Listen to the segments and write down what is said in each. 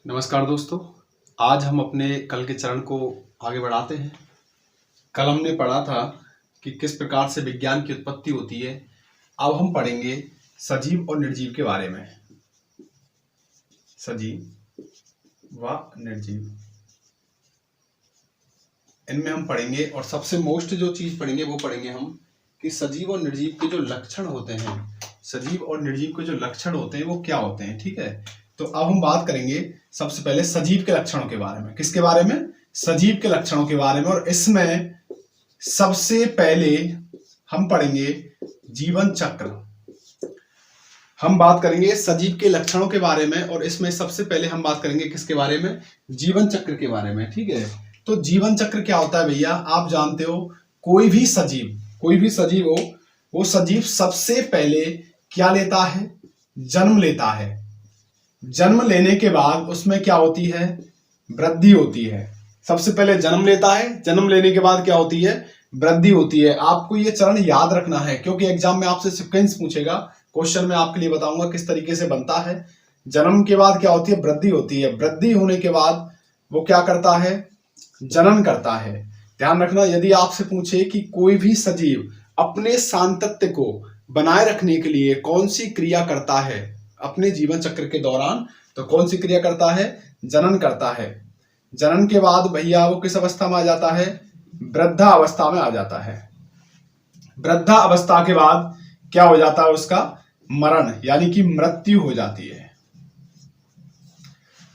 नमस्कार दोस्तों। आज हम अपने कल के चरण को आगे बढ़ाते हैं। कल हमने पढ़ा था कि किस प्रकार से विज्ञान की उत्पत्ति होती है। अब हम पढ़ेंगे सजीव और निर्जीव के बारे में। सजीव व निर्जीव, इनमें हम पढ़ेंगे और सबसे मोस्ट जो चीज पढ़ेंगे वो पढ़ेंगे हम कि सजीव और निर्जीव के जो लक्षण होते हैं, सजीव और निर्जीव के जो लक्षण होते हैं वो क्या होते हैं। ठीक है, तो अब हम बात करेंगे सबसे पहले सजीव के लक्षणों के बारे में। किसके बारे में? सजीव के लक्षणों के बारे में। और इसमें सबसे पहले हम पढ़ेंगे जीवन चक्र। हम बात करेंगे सजीव के लक्षणों के बारे में और इसमें सबसे पहले हम बात करेंगे किसके बारे में? जीवन चक्र के बारे में। ठीक है, तो जीवन चक्र क्या होता है भैया? आप जानते हो कोई भी सजीव हो, वो सजीव सबसे पहले क्या लेता है? जन्म लेता है। जन्म लेने के बाद उसमें क्या होती है? वृद्धि होती है। सबसे पहले जन्म लेता है, जन्म लेने के बाद क्या होती है? वृद्धि होती है। आपको ये चरण याद रखना है क्योंकि एग्जाम में आपसे सीक्वेंस पूछेगा। क्वेश्चन में आपके लिए बताऊंगा किस तरीके से बनता है। जन्म के बाद क्या होती है? वृद्धि होती है। वृद्धि होने के बाद वो क्या करता है? जनन करता है। ध्यान रखना, यदि आपसे पूछे कि कोई भी सजीव अपने सांतत्य को बनाए रखने के लिए कौन सी क्रिया करता है अपने जीवन चक्र के दौरान, तो कौन सी क्रिया करता है? जनन करता है। जनन के बाद भैया वो किस अवस्था में आ जाता है? वृद्धा अवस्था में आ जाता है। वृद्धा अवस्था के बाद क्या हो जाता है? उसका मरण यानी कि मृत्यु हो जाती है।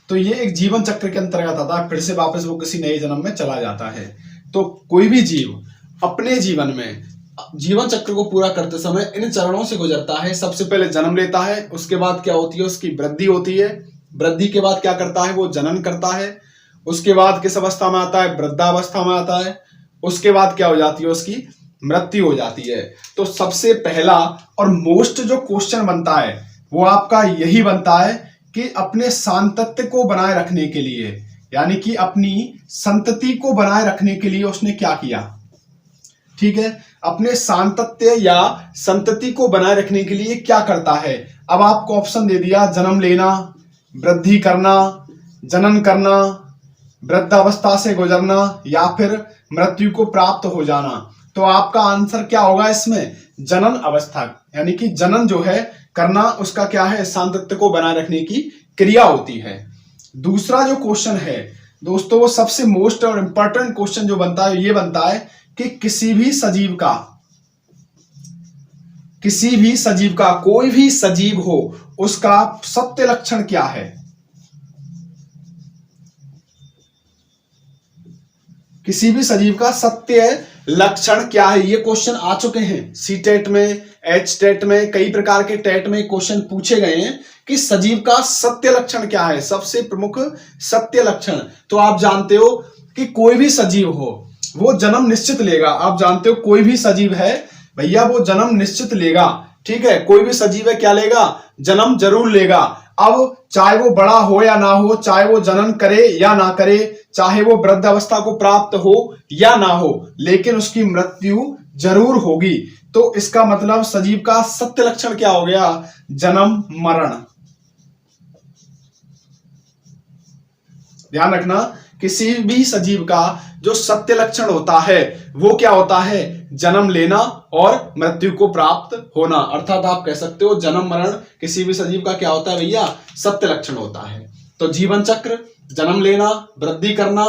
तो ये एक जीवन चक्र के अंतर्गत आता है। फिर से वापस वो किसी नए जन्म में चला जाता है। तो कोई भी जीव अपने जीवन में जीवन चक्र को पूरा करते समय इन चरणों से गुजरता है। सबसे पहले जन्म लेता है, उसके बाद क्या होती है? उसकी वृद्धि होती है। वृद्धि के बाद क्या करता है? वो जनन करता है। उसके बाद किस अवस्था में आता है? वृद्धावस्था में आता है। उसके बाद क्या हो जाती है? उसकी मृत्यु हो जाती है। तो सबसे पहला और मोस्ट जो क्वेश्चन बनता है वो आपका यही बनता है कि अपने सांतत्य को बनाए रखने के लिए, यानी कि अपनी संतति को बनाए रखने के लिए उसने क्या किया। ठीक है, अपने सांतत्य या संतति को बनाए रखने के लिए क्या करता है। अब आपको ऑप्शन दे दिया, जन्म लेना, वृद्धि करना, जनन करना, वृद्धावस्था से गुजरना या फिर मृत्यु को प्राप्त हो जाना। तो आपका आंसर क्या होगा इसमें? जनन अवस्था, यानी कि जनन जो है करना, उसका क्या है? सांतत्य को बनाए रखने की क्रिया होती है। दूसरा जो क्वेश्चन है दोस्तों, वो सबसे मोस्ट और इंपॉर्टेंट क्वेश्चन जो बनता है ये बनता है कि किसी भी सजीव का कोई भी सजीव हो उसका सत्य लक्षण क्या है? किसी भी सजीव का सत्य लक्षण क्या है? ये क्वेश्चन आ चुके हैं सी टेट में, एच टेट में, कई प्रकार के टेट में क्वेश्चन पूछे गए हैं कि सजीव का सत्य लक्षण क्या है, सबसे प्रमुख सत्य लक्षण। तो आप जानते हो कि कोई भी सजीव हो वो जन्म निश्चित लेगा। आप जानते हो कोई भी सजीव है भैया वो जन्म निश्चित लेगा। ठीक है, कोई भी सजीव है क्या लेगा? जन्म जरूर लेगा। अब चाहे वो बड़ा हो या ना हो, चाहे वो जनन करे या ना करे, चाहे वो वृद्धावस्था को प्राप्त हो या ना हो, लेकिन उसकी मृत्यु जरूर होगी। तो इसका मतलब सजीव का सत्य लक्षण क्या हो गया? जन्म मरण। ध्यान रखना, किसी भी सजीव का जो सत्य लक्षण होता है वो क्या होता है? जन्म लेना और मृत्यु को प्राप्त होना। अर्थात आप कह सकते हो जन्म मरण किसी भी सजीव का क्या होता है भैया? सत्य लक्षण होता है। तो जीवन चक्र, जन्म लेना, वृद्धि करना,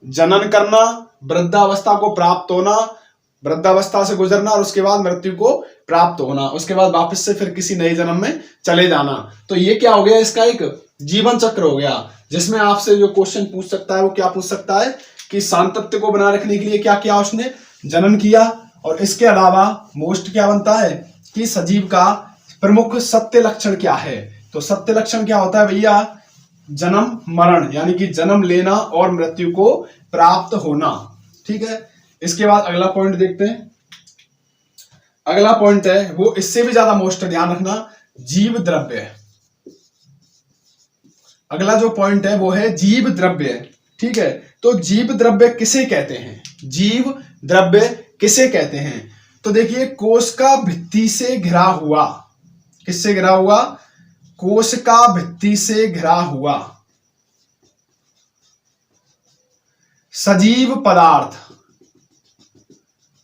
जनन करना, वृद्धावस्था को प्राप्त होना, वृद्धावस्था से गुजरना और उसके बाद मृत्यु को प्राप्त होना, उसके बाद वापस से फिर किसी नए जन्म में चले जाना। तो ये क्या हो गया? इसका एक जीवन चक्र हो गया, जिसमें आपसे जो क्वेश्चन पूछ सकता है वो क्या पूछ सकता है कि सांतत्य को बनाए रखने के लिए क्या किया उसने? जनन किया। और इसके अलावा मोस्ट क्या बनता है कि सजीव का प्रमुख सत्य लक्षण क्या है? तो सत्य लक्षण क्या होता है भैया? जन्म मरण, यानी कि जन्म लेना और मृत्यु को प्राप्त होना। ठीक है, इसके बाद अगला पॉइंट देखते हैं। अगला पॉइंट है वो इससे भी ज्यादा मोस्ट, ध्यान रखना, जीव द्रव्य। अगला जो पॉइंट है वो है जीव द्रव्य। ठीक है, तो जीव द्रव्य किसे कहते हैं? जीव द्रव्य किसे कहते हैं? तो देखिए, कोश का भित्ति से घिरा हुआ, किससे घिरा हुआ? कोश का भित्ति से घिरा हुआ सजीव पदार्थ,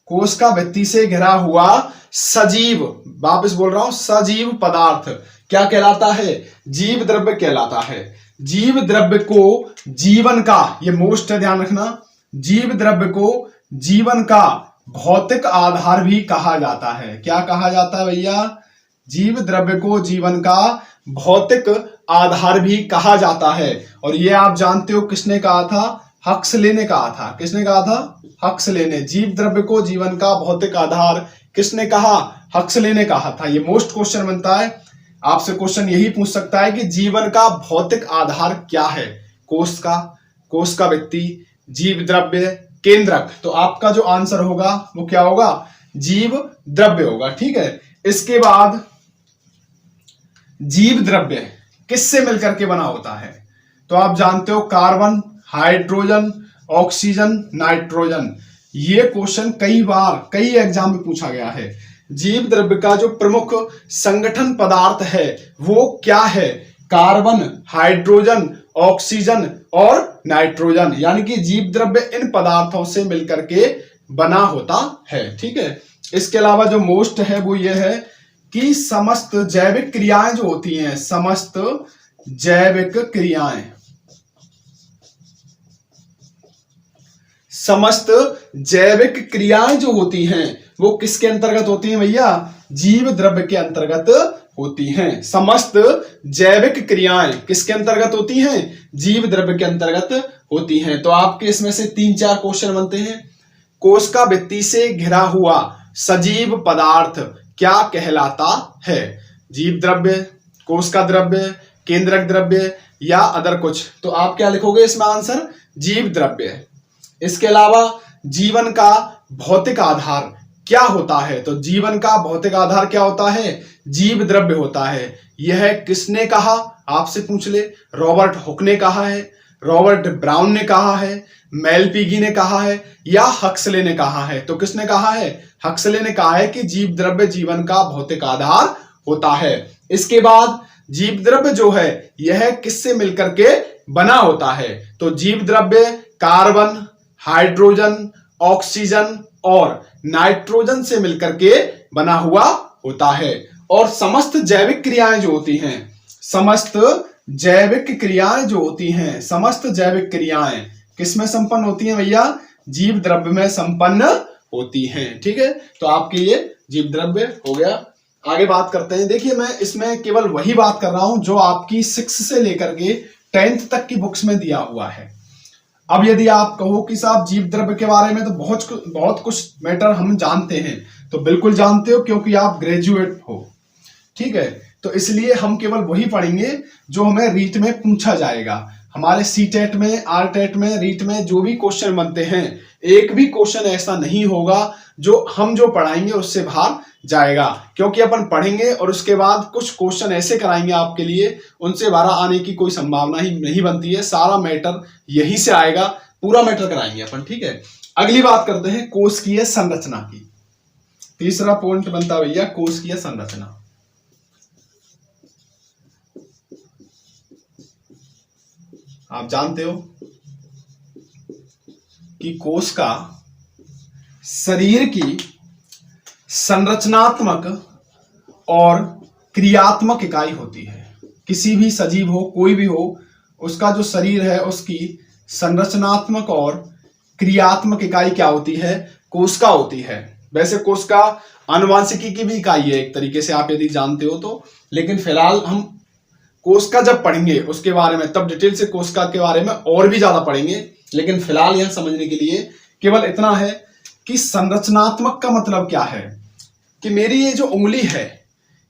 कोश का भित्ति से घिरा हुआ सजीव, वापस बोल रहा हूं, सजीव पदार्थ क्या कहलाता है? जीव द्रव्य कहलाता है। जीव द्रव्य को जीवन का, ये मोस्ट है, ध्यान रखना, जीव द्रव्य को जीवन का भौतिक आधार भी कहा जाता है। क्या कहा जाता है भैया? जीव द्रव्य को जीवन का भौतिक आधार भी कहा जाता है। और ये आप जानते हो किसने कहा था? हक्सले ने कहा था। किसने कहा था? हक्सले ने। जीव द्रव्य को जीवन का भौतिक आधार किसने कहा? हक्सले ने कहा था। ये मोस्ट क्वेश्चन बनता है, आपसे क्वेश्चन यही पूछ सकता है कि जीवन का भौतिक आधार क्या है? कोश का भित्ति, जीव द्रव्य, केंद्रक। तो आपका जो आंसर होगा वो क्या होगा? जीव द्रव्य होगा। ठीक है। इसके बाद जीव द्रव्य किससे मिलकर के बना होता है? तो आप जानते हो कार्बन, हाइड्रोजन, ऑक्सीजन, नाइट्रोजन। ये क्वेश्चन कई एग्जाम में पूछा गया है। जीव द्रव्य का जो प्रमुख संगठन पदार्थ है वो क्या है? कार्बन, हाइड्रोजन, ऑक्सीजन और नाइट्रोजन। यानी कि जीव द्रव्य इन पदार्थों से मिलकर के बना होता है। ठीक है। इसके अलावा जो मोस्ट है वो ये है कि समस्त जैविक क्रियाएं जो होती हैं, समस्त जैविक क्रियाएं, समस्त जैविक क्रियाएं जो होती हैं वो किसके अंतर्गत होती हैं भैया? जीव द्रव्य के अंतर्गत होती हैं। समस्त जैविक क्रियाएं किसके अंतर्गत होती हैं? जीव द्रव्य के अंतर्गत होती हैं। तो आपके इसमें से 3-4 क्वेश्चन बनते हैं। कोश का भित्ति से घिरा हुआ सजीव पदार्थ क्या कहलाता है? जीव द्रव्य, कोश का द्रव्य, केंद्रक द्रव्य या अदर कुछ? तो आप क्या लिखोगे इसमें आंसर? जीव द्रव्य। इसके अलावा जीवन का भौतिक आधार क्या होता है? तो जीवन का भौतिक आधार क्या होता है? जीव द्रव्य होता है। यह किसने कहा? आपसे पूछ ले। रॉबर्ट हुक ने कहा है, रॉबर्ट ब्राउन ने कहा है, मेलपीगी ने कहा है या हक्सले ने कहा है? तो किसने कहा है? हक्सले ने कहा है कि जीव द्रव्य जीवन का भौतिक आधार होता है। इसके बाद जीव द्रव्य जो है यह किससे मिलकर के बना होता है? तो जीव द्रव्य कार्बन, हाइड्रोजन, ऑक्सीजन और नाइट्रोजन से मिलकर के बना हुआ होता है। और समस्त जैविक क्रियाएं जो होती हैं, समस्त जैविक क्रियाएं जो होती हैं, समस्त जैविक क्रियाएं किसमें संपन्न होती हैं भैया? जीव द्रव्य में संपन्न होती हैं। ठीक है। तो आपके ये जीव द्रव्य हो गया। आगे बात करते हैं। देखिए मैं इसमें केवल वही बात कर रहा हूं जो आपकी 6 से लेकर के 10th तक की बुक्स में दिया हुआ है। अब यदि आप कहो कि साहब जीव द्रव्य के बारे में तो बहुत कुछ मैटर हम जानते हैं, तो बिल्कुल जानते हो क्योंकि आप ग्रेजुएट हो। ठीक है। तो इसलिए हम केवल वही पढ़ेंगे जो हमें रीट में पूछा जाएगा। हमारे सीटेट में, आरटेट में, रीट में जो भी क्वेश्चन बनते हैं, एक भी क्वेश्चन ऐसा नहीं होगा जो हम जो पढ़ाएंगे उससे बाहर जाएगा। क्योंकि अपन पढ़ेंगे और उसके बाद कुछ क्वेश्चन ऐसे कराएंगे आपके लिए, उनसे बाहर आने की कोई संभावना ही नहीं बनती है। सारा मैटर यही से आएगा, पूरा मैटर कराएंगे अपन। ठीक है। अगली बात करते हैं कोशिकीय संरचना की। तीसरा पॉइंट बनता भैया कोशिकीय संरचना। आप जानते हो कि कोश का शरीर की संरचनात्मक और क्रियात्मक इकाई होती है। किसी भी सजीव हो, कोई भी हो, उसका जो शरीर है उसकी संरचनात्मक और क्रियात्मक इकाई क्या होती है? कोशिका होती है। वैसे कोशिका आनुवांशिकी की भी इकाई है एक तरीके से, आप यदि जानते हो तो। लेकिन फिलहाल हम कोशिका जब पढ़ेंगे उसके बारे में, तब डिटेल से कोशिका के बारे में और भी ज्यादा पढ़ेंगे। लेकिन फिलहाल यह समझने के लिए केवल इतना है कि संरचनात्मक का मतलब क्या है कि मेरी ये जो उंगली है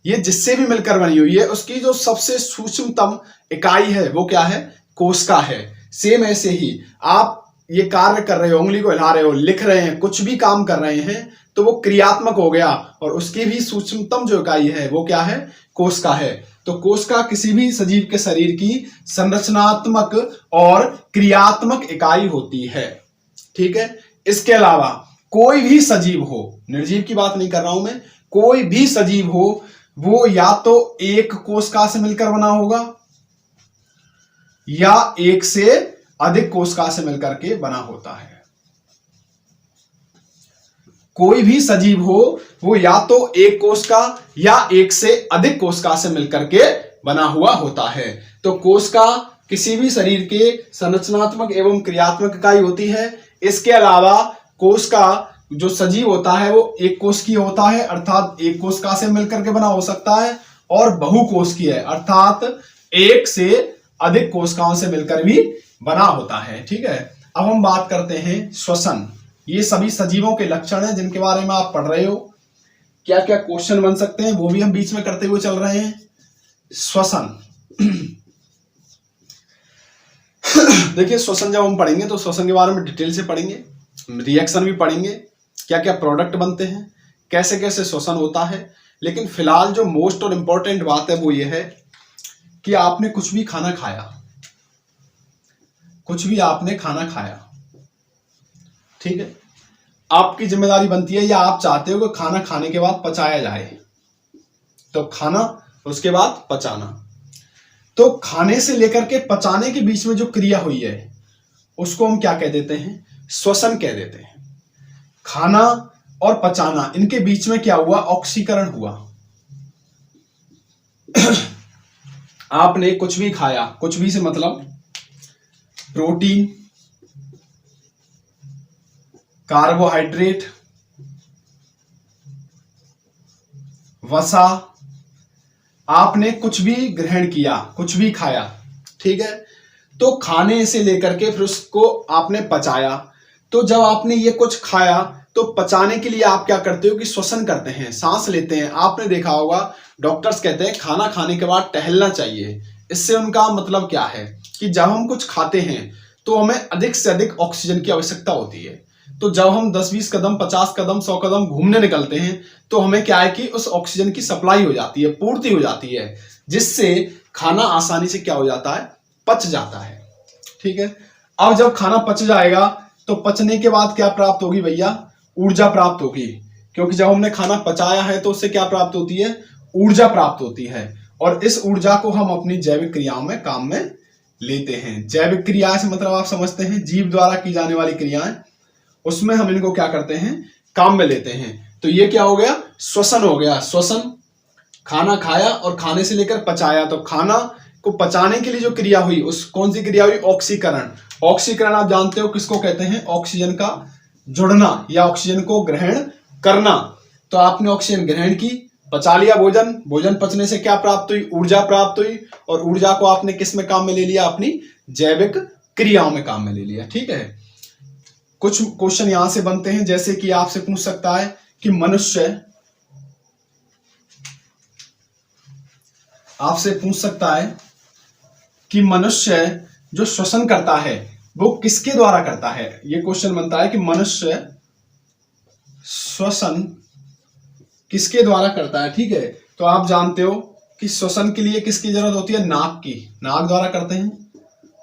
ये जिससे भी मिलकर बनी हुई है उसकी जो सबसे सूक्ष्मतम इकाई है वो क्या है? कोशिका है। सेम ऐसे ही आप ये कार्य कर रहे हो, उंगली को हिला रहे हो, लिख रहे हैं, कुछ भी काम कर रहे हैं, तो वो क्रियात्मक हो गया। और उसकी भी सूक्ष्मतम जो इकाई है वो क्या है? कोशिका है। तो कोशिका किसी भी सजीव के शरीर की संरचनात्मक और क्रियात्मक इकाई होती है। ठीक है। इसके अलावा कोई भी सजीव हो, निर्जीव की बात नहीं कर रहा हूं मैं, कोई भी सजीव हो वो या तो एक कोशिका से मिलकर बना होगा या एक से अधिक कोशिका से मिलकर के बना होता है। कोई भी सजीव हो वो या तो एक कोशिका या एक से अधिक कोशिका से मिलकर के बना हुआ होता है। तो कोशिका किसी भी शरीर के संरचनात्मक एवं क्रियात्मक इकाई होती है। इसके अलावा कोशिका जो सजीव होता है वो एक कोशिकीय होता है, अर्थात एक कोशिका से मिलकर के बना हो सकता है, और बहुकोशिकीय अर्थात एक से अधिक कोशिकाओं से मिलकर भी बना होता है। ठीक है, अब हम बात करते हैं श्वसन। ये सभी सजीवों के लक्षण हैं जिनके बारे में आप पढ़ रहे हो। क्या क्या क्वेश्चन बन सकते हैं वो भी हम बीच में करते हुए चल रहे हैं। श्वसन देखिए, श्वसन जब हम पढ़ेंगे तो श्वसन के बारे में डिटेल से पढ़ेंगे, रिएक्शन भी पढ़ेंगे, क्या क्या प्रोडक्ट बनते हैं, कैसे कैसे श्वसन होता है। लेकिन फिलहाल जो मोस्ट और इंपॉर्टेंट बात है वो ये है कि आपने कुछ भी खाना खाया, कुछ भी आपने खाना खाया, ठीक है, आपकी जिम्मेदारी बनती है या आप चाहते हो कि खाना खाने के बाद पचाया जाए। तो खाना, उसके बाद पचाना। तो खाने से लेकर के पचाने के बीच में जो क्रिया हुई है उसको हम क्या कह देते हैं? श्वसन कह देते हैं। खाना और पचाना, इनके बीच में क्या हुआ? ऑक्सीकरण हुआ। आपने कुछ भी खाया, कुछ भी से मतलब प्रोटीन, कार्बोहाइड्रेट, वसा, आपने कुछ भी ग्रहण किया, कुछ भी खाया, ठीक है। तो खाने से लेकर के फिर उसको आपने पचाया। तो जब आपने ये कुछ खाया तो पचाने के लिए आप क्या करते हो कि श्वसन करते हैं, सांस लेते हैं। आपने देखा होगा डॉक्टर्स कहते हैं खाना खाने के बाद टहलना चाहिए। इससे उनका मतलब क्या है कि जब हम कुछ खाते हैं तो हमें अधिक से अधिक ऑक्सीजन की आवश्यकता होती है। तो जब हम 10-20 कदम, 50 कदम, 100 कदम घूमने निकलते हैं तो हमें क्या है कि उस ऑक्सीजन की सप्लाई हो जाती है, पूर्ति हो जाती है, जिससे खाना आसानी से क्या हो जाता है? पच जाता है। ठीक है, अब जब खाना पच जाएगा तो पचने के बाद क्या प्राप्त होगी भैया? ऊर्जा प्राप्त होगी, क्योंकि जब हमने खाना पचाया है तो उससे क्या प्राप्त होती है? ऊर्जा प्राप्त होती है। और इस ऊर्जा को हम अपनी जैविक क्रियाओं में काम में लेते हैं। जैविक क्रिया से मतलब आप समझते हैं जीव द्वारा की जाने वाली क्रियाएं, उसमें हम इनको क्या करते हैं? काम में लेते हैं। तो ये क्या हो गया? श्वसन हो गया। श्वसन, खाना खाया और खाने से लेकर पचाया। तो खाना को पचाने के लिए जो क्रिया हुई, उस कौन सी क्रिया हुई? ऑक्सीकरण। ऑक्सीकरण आप जानते हो किसको कहते हैं? ऑक्सीजन का जुड़ना या ऑक्सीजन को ग्रहण करना। तो आपने ऑक्सीजन ग्रहण की, पचा लिया भोजन, भोजन पचने से क्या प्राप्त हुई? ऊर्जा प्राप्त हुई। और ऊर्जा को आपने किस में काम में ले लिया? अपनी जैविक क्रियाओं में काम में ले लिया। ठीक है, कुछ क्वेश्चन यहां से बनते हैं, जैसे कि आपसे पूछ सकता है कि मनुष्य, आपसे पूछ सकता है कि मनुष्य जो श्वसन करता है वो किसके द्वारा करता है। ये क्वेश्चन बनता है कि मनुष्य श्वसन किसके द्वारा करता है। ठीक है, तो आप जानते हो कि श्वसन के लिए किसकी जरूरत होती है? नाक की। नाक द्वारा करते हैं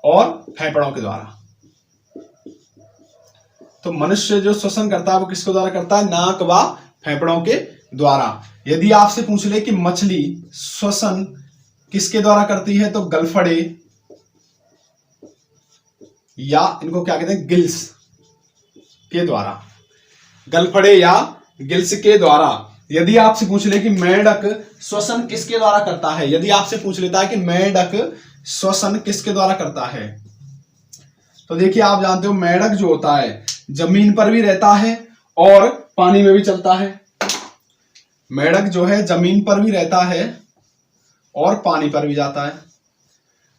और फेफड़ों के द्वारा। तो मनुष्य जो श्वसन करता है वो किसके द्वारा करता है? नाक व फेफड़ों के द्वारा। यदि आपसे पूछ ले कि मछली श्वसन किसके द्वारा करती है, तो गलफड़े या इनको क्या कहते हैं? गिल्स के द्वारा। गलफड़े या गिल्स के द्वारा। यदि आपसे पूछ ले कि मेंढक श्वसन किसके द्वारा करता है, यदि आपसे पूछ लेता है कि मेंढक श्वसन किसके द्वारा करता है, तो देखिए आप जानते हो मेंढक जो होता है जमीन पर भी रहता है और पानी में भी चलता है। मेंढक जो है जमीन पर भी रहता है और पानी पर भी जाता है।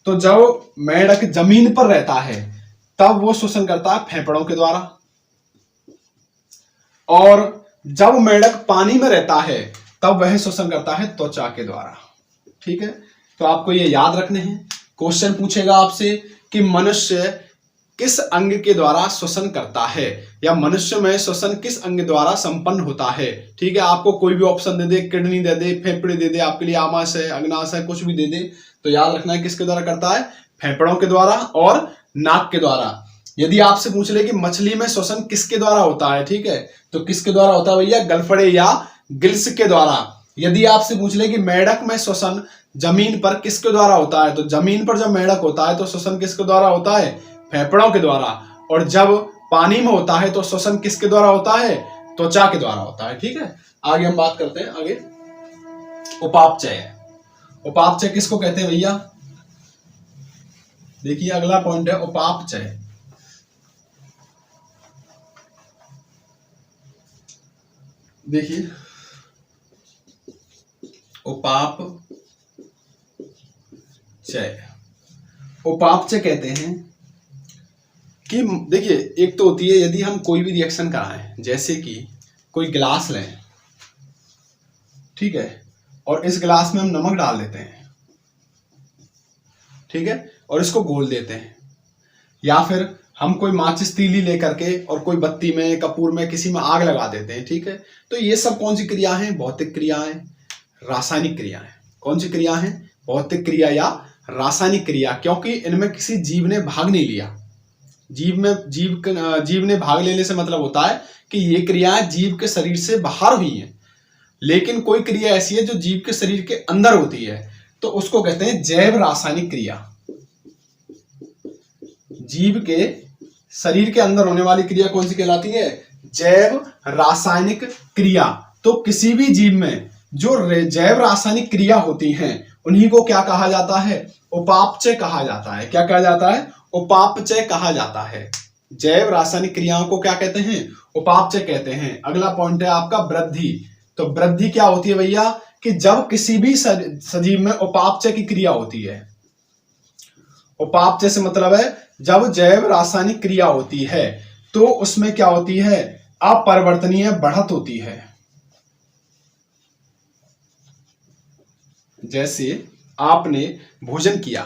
तो जब मेंढक जमीन पर रहता है तब वो श्वसन करता है फेफड़ों के द्वारा, और जब मेंढक पानी में रहता है तब वह श्वसन करता है त्वचा के द्वारा। ठीक है, तो आपको ये याद रखने हैं। क्वेश्चन पूछेगा आपसे कि मनुष्य किस अंग के द्वारा श्वसन करता है, या मनुष्य में श्वसन किस अंग द्वारा संपन्न होता है। ठीक है, आपको कोई भी ऑप्शन दे दे, किडनी दे दे, फेफड़े दे दे, आपके लिए आमाशय, अग्नाशय, कुछ भी दे दे, तो याद रखना है किसके द्वारा करता है? फेफड़ों के द्वारा और नाक के द्वारा। यदि आपसे पूछ ले कि मछली में श्वसन किसके द्वारा होता है, ठीक है, तो किसके द्वारा होता है भैया? गलफड़े या गिल्स के द्वारा। यदि आपसे पूछ ले कि मेंढक में श्वसन जमीन पर किसके द्वारा होता है, तो जमीन पर जब मेंढक होता है तो श्वसन किसके द्वारा होता है? फेफड़ों के द्वारा, और जब पानी में होता है तो श्वसन किसके द्वारा होता है? त्वचा के द्वारा होता है। ठीक है, आगे हम बात करते हैं। आगे उपापचय। उपापचय किसको कहते हैं भैया? देखिए अगला पॉइंट है उपापचय। देखिए उपापचय, उपापचय कहते हैं कि देखिए एक तो होती है यदि हम कोई भी रिएक्शन कराएं, जैसे कि कोई गिलास लें, ठीक है, और इस गिलास में हम नमक डाल देते हैं, ठीक है, और इसको घोल देते हैं, या फिर हम कोई माचिस तीली लेकर के और कोई बत्ती में, कपूर में, किसी में आग लगा देते हैं, ठीक है। तो ये सब कौन सी क्रिया है? भौतिक क्रियाएं, रासायनिक क्रियाएं। कौन सी क्रिया है? भौतिक क्रिया या रासायनिक क्रिया, क्योंकि इनमें किसी जीव ने भाग नहीं लिया। जीव ने भाग लेने से मतलब होता है कि ये क्रियाएं जीव के शरीर से बाहर हुई हैं, लेकिन कोई क्रिया ऐसी है जो जीव के शरीर के अंदर होती है, तो उसको कहते हैं जैव रासायनिक क्रिया। जीव के शरीर के अंदर होने वाली क्रिया कौन सी कहलाती है? जैव रासायनिक क्रिया। तो किसी भी जीव में जो जैव रासायनिक क्रिया होती हैं उन्हीं को क्या कहा जाता है? उपापचय कहा जाता है। क्या कहा जाता है? उपापचय कहा जाता है। जैव रासायनिक क्रियाओं को क्या कहते हैं? उपापचय कहते हैं। अगला पॉइंट है आपका वृद्धि। तो वृद्धि क्या होती है भैया? कि जब किसी भी सजीव में उपापचय की क्रिया होती है। उपापचय से मतलब है जब जैव रासायनिक क्रिया होती है तो उसमें क्या होती है? अपरिवर्तनीय बढ़त होती है। जैसे आपने भोजन किया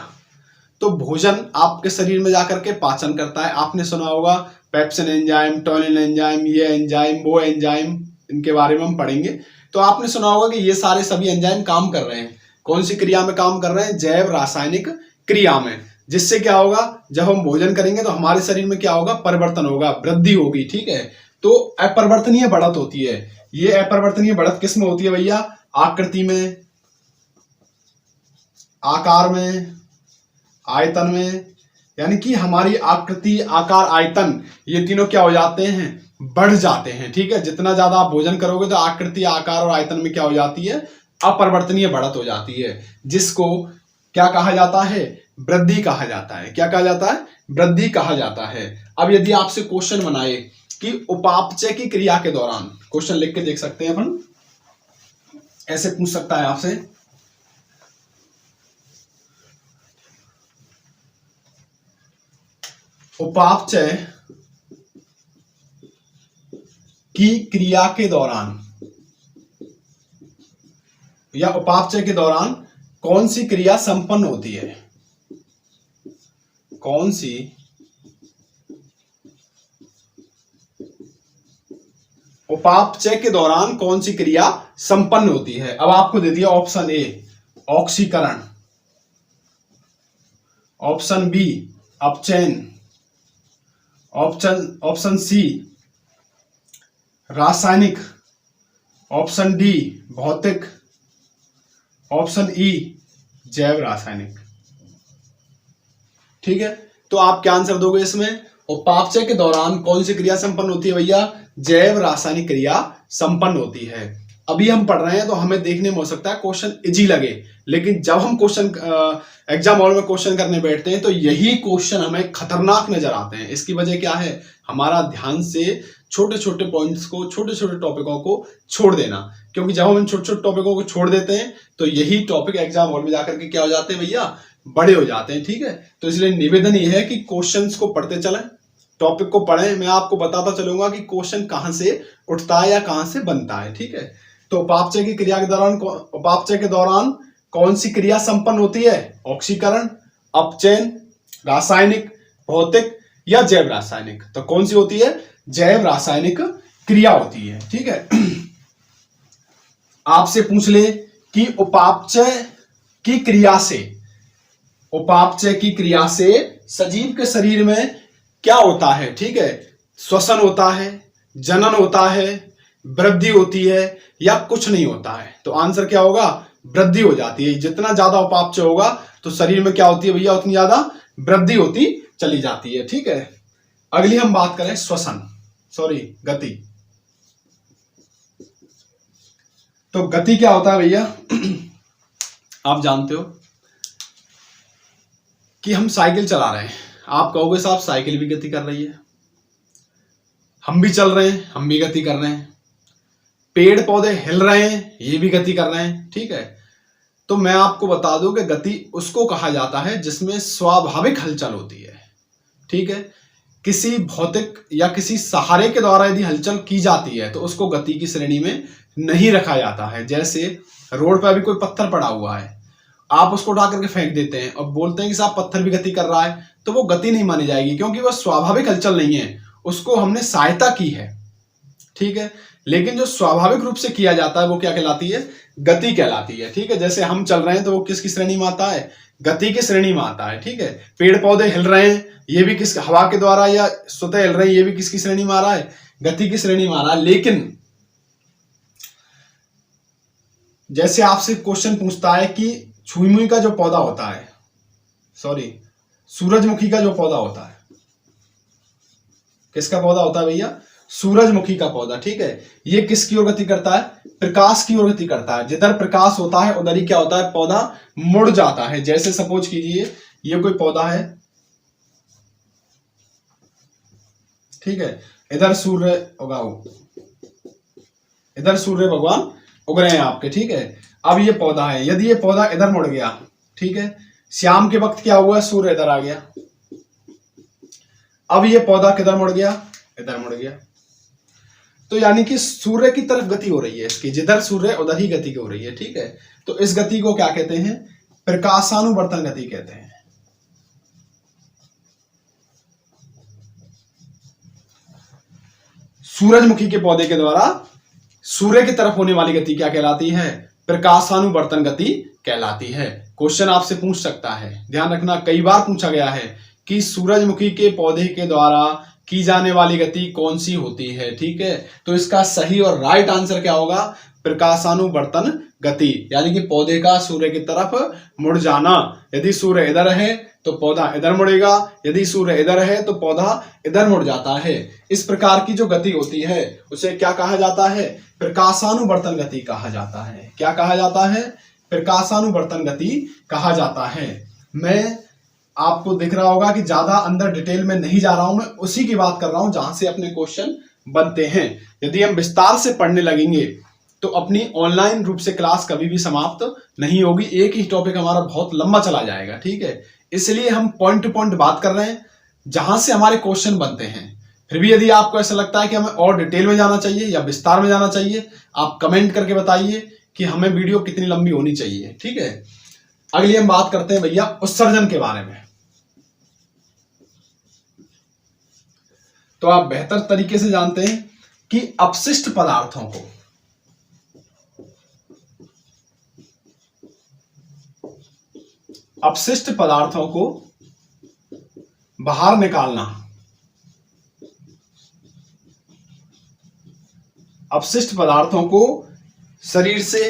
तो भोजन आपके शरीर में जाकर के पाचन करता है। आपने सुना होगा पेप्सिन एंजाइम, टॉलिन एंजाइम, ये एंजाइम, वो एंजाइम, इनके बारे में हम पढ़ेंगे। तो आपने सुना होगा कि ये सारे सभी एंजाइम काम कर रहे हैं। कौन सी क्रिया में काम कर रहे हैं? जैव रासायनिक क्रिया में। जिससे क्या होगा? जब हम भोजन करेंगे तो हमारे शरीर में क्या होगा? परिवर्तन होगा, वृद्धि होगी, ठीक है। तो अपरिवर्तनीय बढ़त होती है। ये अपरिवर्तनीय बढ़त किस में होती है भैया? आकृति में, आकार में, आयतन में। यानी कि हमारी आकृति, आकार, आयतन, ये तीनों क्या हो जाते हैं? बढ़ जाते हैं, ठीक है। जितना ज्यादा आप भोजन करोगे तो आकृति, आकार और आयतन में क्या हो जाती है? अपरिवर्तनीय बढ़त हो जाती है, जिसको क्या कहा जाता है? वृद्धि कहा जाता है। क्या कहा जाता है? वृद्धि कहा जाता है। अब यदि आपसे क्वेश्चन बनाए कि उपापचय की क्रिया के दौरान, क्वेश्चन लिख के देख सकते हैं अपन, ऐसे पूछ सकता है आपसे, उपापचय की क्रिया के दौरान या उपापचय के दौरान कौन सी क्रिया संपन्न होती है? कौन सी उपापचय के दौरान कौन सी क्रिया संपन्न होती है? अब आपको दे दिया ऑप्शन ए ऑक्सीकरण, ऑप्शन बी अपचयन, ऑप्शन सी रासायनिक, ऑप्शन डी भौतिक, ऑप्शन ई जैव रासायनिक। ठीक है, तो आप क्या आंसर दोगे इसमें? उपापचय के दौरान कौन सी क्रिया संपन्न होती है भैया? जैव रासायनिक क्रिया संपन्न होती है। अभी हम पढ़ रहे हैं तो हमें देखने में हो सकता है क्वेश्चन इजी लगे, लेकिन जब हम क्वेश्चन एग्जाम हॉल में क्वेश्चन करने बैठते हैं तो यही क्वेश्चन हमें खतरनाक नजर आते हैं। इसकी वजह क्या है? हमारा ध्यान से छोटे छोटे पॉइंट्स को, छोटे छोटे टॉपिकों को छोड़ देना, क्योंकि जब हम इन छोटे छोटे टॉपिकों को छोड़ देते हैं तो यही टॉपिक एग्जाम हॉल में जाकर के क्या हो जाते हैं भैया? बड़े हो जाते हैं। ठीक है, तो इसलिए निवेदन ये है कि क्वेश्चंस को पढ़ते चलें, टॉपिक को पढ़ें। मैं आपको बताता चलूंगा कि क्वेश्चन कहां से उठता है या कहां से बनता है। ठीक है, तो उपापचय की क्रिया के दौरान, उपापचय के दौरान कौन सी क्रिया संपन्न होती है? ऑक्सीकरण, अपचयन, रासायनिक, भौतिक या जैव रासायनिक। तो कौन सी होती है? जैव रासायनिक क्रिया होती है। ठीक है, आपसे पूछ ले कि उपापचय की क्रिया से, उपापचय की क्रिया से सजीव के शरीर में क्या होता है? ठीक है, श्वसन होता है, जनन होता है, वृद्धि होती है या कुछ नहीं होता है? तो आंसर क्या होगा? वृद्धि हो जाती है। जितना ज्यादा उपापचय होगा तो शरीर में क्या होती है भैया? उतनी ज्यादा वृद्धि होती चली जाती है। ठीक है, अगली हम बात करें गति। तो गति क्या होता है भैया? आप जानते हो कि हम साइकिल चला रहे हैं, आप कहोगे साहब साइकिल भी गति कर रही है, हम भी चल रहे हैं, हम भी गति कर रहे हैं, पेड़ पौधे हिल रहे हैं, ये भी गति कर रहे हैं। ठीक है, तो मैं आपको बता दूं कि गति उसको कहा जाता है जिसमें स्वाभाविक हलचल होती है। ठीक है, किसी भौतिक या किसी सहारे के द्वारा यदि हलचल की जाती है तो उसको गति की श्रेणी में नहीं रखा जाता है। जैसे रोड पर अभी कोई पत्थर पड़ा हुआ है, आप उसको उठा करके फेंक देते हैं और बोलते हैं कि साहब पत्थर भी गति कर रहा है, तो वो गति नहीं मानी जाएगी, क्योंकि वह स्वाभाविक हलचल नहीं है, उसको हमने सहायता की है। ठीक है, लेकिन जो स्वाभाविक रूप से किया जाता है वो क्या कहलाती है? गति कहलाती है। ठीक है, जैसे हम चल रहे हैं तो वो किसकी श्रेणी में आता है? गति की श्रेणी में आता है। ठीक है, पेड़ पौधे हिल रहे हैं, ये भी किस हवा के द्वारा या स्वतः हिल रहे हैं, ये भी किसकी श्रेणी में आ रहा है? गति की श्रेणी में आ रहा है। लेकिन जैसे आपसे क्वेश्चन पूछता है कि छुई का जो पौधा होता है, सूरजमुखी का जो पौधा होता है, किसका पौधा होता है भैया? सूरजमुखी का पौधा। ठीक है, ये किसकी ओर गति करता है? प्रकाश की ओर गति करता है। जिधर प्रकाश होता है उधर ही क्या होता है? पौधा मुड़ जाता है। जैसे सपोज कीजिए ये कोई पौधा है, ठीक है, इधर सूर्य भगवान उग रहे हैं आपके। ठीक है, अब ये पौधा है, यदि ये पौधा इधर मुड़ गया, ठीक है, शाम के वक्त क्या हुआ? सूर्य इधर आ गया, अब ये पौधा किधर मुड़ गया? इधर मुड़ गया। तो यानी कि सूर्य की तरफ गति हो रही है इसकी, जिधर सूर्य उधर ही गति हो रही है। ठीक है, तो इस गति को क्या कहते हैं? प्रकाशानुवर्तन गति कहते हैं। सूरजमुखी के पौधे के द्वारा सूर्य की तरफ होने वाली गति क्या कहलाती है? प्रकाशानुवर्तन गति कहलाती है। क्वेश्चन आपसे पूछ सकता है, ध्यान रखना, कई बार पूछा गया है कि सूरजमुखी के पौधे के द्वारा की जाने वाली गति कौन सी होती है। ठीक है, तो इसका सही और राइट आंसर क्या होगा? प्रकाशानुवर्तन गति, यानी कि पौधे का सूर्य की तरफ मुड़ जाना। यदि सूर्य इधर है तो पौधा इधर मुड़ेगा, यदि सूर्य इधर है तो पौधा इधर मुड़ जाता है। इस प्रकार की जो गति होती है उसे क्या कहा जाता है? प्रकाशानुवर्तन गति कहा जाता है। क्या कहा जाता है? प्रकाशानुवर्तन गति कहा जाता है। मैं आपको दिख रहा होगा कि ज्यादा अंदर डिटेल में नहीं जा रहा हूं, मैं उसी की बात कर रहा हूं जहां से अपने क्वेश्चन बनते हैं। यदि हम विस्तार से पढ़ने लगेंगे तो अपनी ऑनलाइन रूप से क्लास कभी भी समाप्त नहीं होगी, एक ही टॉपिक हमारा बहुत लंबा चला जाएगा। ठीक है, इसलिए हम पॉइंट टू पॉइंट बात कर रहे हैं जहां से हमारे क्वेश्चन बनते हैं। फिर भी यदि आपको ऐसा लगता है कि हमें और डिटेल में जाना चाहिए या विस्तार में जाना चाहिए, आप कमेंट करके बताइए कि हमें वीडियो कितनी लंबी होनी चाहिए। ठीक है, अगली हम बात करते हैं भैया उत्सर्जन के बारे में। तो आप बेहतर तरीके से जानते हैं कि अपशिष्ट पदार्थों को बाहर निकालना, अपशिष्ट पदार्थों को शरीर से,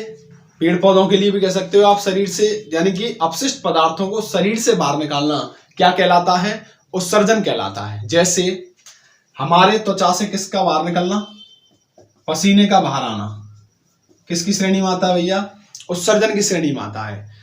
पेड़ पौधों के लिए भी कह सकते हो आप, शरीर से, यानी कि अपशिष्ट पदार्थों को शरीर से बाहर निकालना क्या कहलाता है? उत्सर्जन कहलाता है। जैसे हमारे त्वचा से किसका बाहर निकलना? पसीने का बाहर आना किसकी श्रेणी में आता है भैया? उत्सर्जन की श्रेणी में आता है।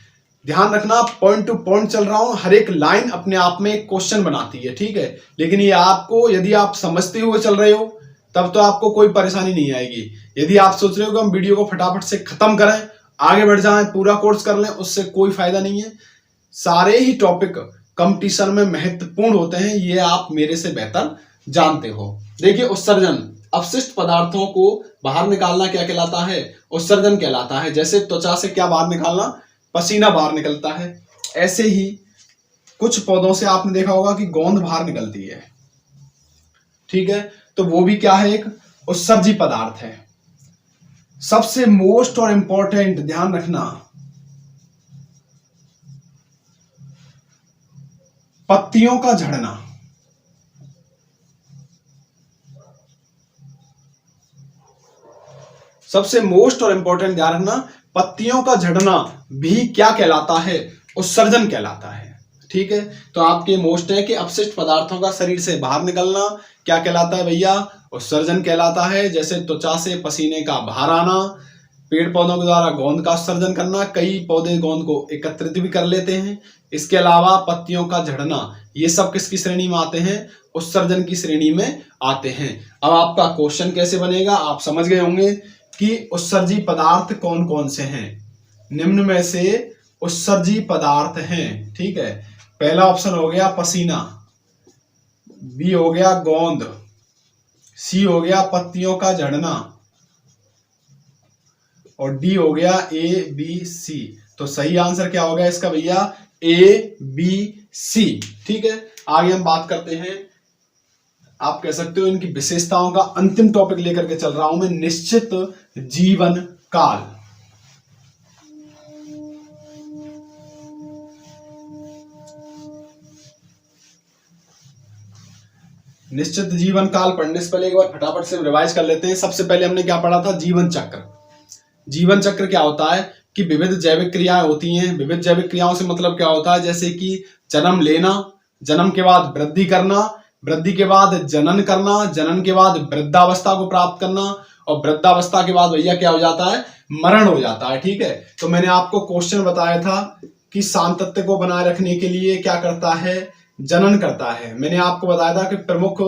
ध्यान रखना, पॉइंट टू पॉइंट चल रहा हूं, हर एक लाइन अपने आप में एक क्वेश्चन बनाती है। ठीक है, लेकिन ये आपको, यदि आप समझते हुए चल रहे हो तब तो आपको कोई परेशानी नहीं आएगी। यदि आप सोच रहे हो कि हम वीडियो को फटाफट से खत्म करें, आगे बढ़ जाएं, पूरा कोर्स कर लें, उससे कोई फायदा नहीं है। सारे ही टॉपिक कंपटीशन में महत्वपूर्ण होते हैं, ये आप मेरे से बेहतर जानते हो। देखिए, उत्सर्जन, अपशिष्ट पदार्थों को बाहर निकालना क्या कहलाता है? उत्सर्जन कहलाता है। जैसे त्वचा से क्या बाहर निकालना? पसीना बाहर निकलता है। ऐसे ही कुछ पौधों से आपने देखा होगा कि गोंद बाहर निकलती है। ठीक है, तो वो भी क्या है? एक उत्सर्जी पदार्थ है। सबसे मोस्ट और इंपॉर्टेंट ध्यान रखना, पत्तियों का झड़ना। सबसे मोस्ट और इंपॉर्टेंट ध्यान रखना, पत्तियों का झड़ना भी क्या कहलाता है? उत्सर्जन कहलाता है। ठीक है। तो आपके मोस्ट है कि अपशिष्ट पदार्थों का शरीर से बाहर निकलना क्या कहलाता है भैया, उत्सर्जन कहलाता है। जैसे त्वचा से पसीने का बाहर आना, पेड़ पौधों के द्वारा गोंद का उत्सर्जन करना, कई पौधे गोंद को एकत्रित भी कर लेते हैं। इसके अलावा पत्तियों का झड़ना, ये सब किसकी श्रेणी में आते हैं, उत्सर्जन की श्रेणी में आते हैं। अब आपका क्वेश्चन कैसे बनेगा, आप समझ गए होंगे कि उत्सर्जी पदार्थ कौन कौन से हैं। निम्न में से उत्सर्जी पदार्थ हैं, ठीक है। पहला ऑप्शन हो गया पसीना, बी हो गया गोंद, सी हो गया पत्तियों का झड़ना और डी हो गया ए बी सी। तो सही आंसर क्या होगा इसका भैया, ए बी सी, ठीक है। आगे हम बात करते हैं, आप कह सकते हो इनकी विशेषताओं का अंतिम टॉपिक लेकर के चल रहा हूं मैं, निश्चित जीवन काल। निश्चित जीवन काल पढ़ने से पहले एक बार फटाफट से रिवाइज कर लेते हैं। सबसे पहले हमने क्या पढ़ा था, जीवन चक्र। जीवन चक्र क्या होता है कि विविध जैविक क्रियाएं होती हैं। विविध जैविक क्रियाओं से मतलब क्या होता है, जैसे कि जन्म लेना, जन्म के बाद वृद्धि करना, वृद्धि के बाद जनन करना, जनन के बाद वृद्धावस्था को प्राप्त करना और वृद्धावस्था के बाद भैया क्या हो जाता है, मरण हो जाता है, ठीक है। तो मैंने आपको क्वेश्चन बताया था कि सातत्य को बनाए रखने के लिए क्या करता है, जनन करता है। मैंने आपको बताया था कि प्रमुख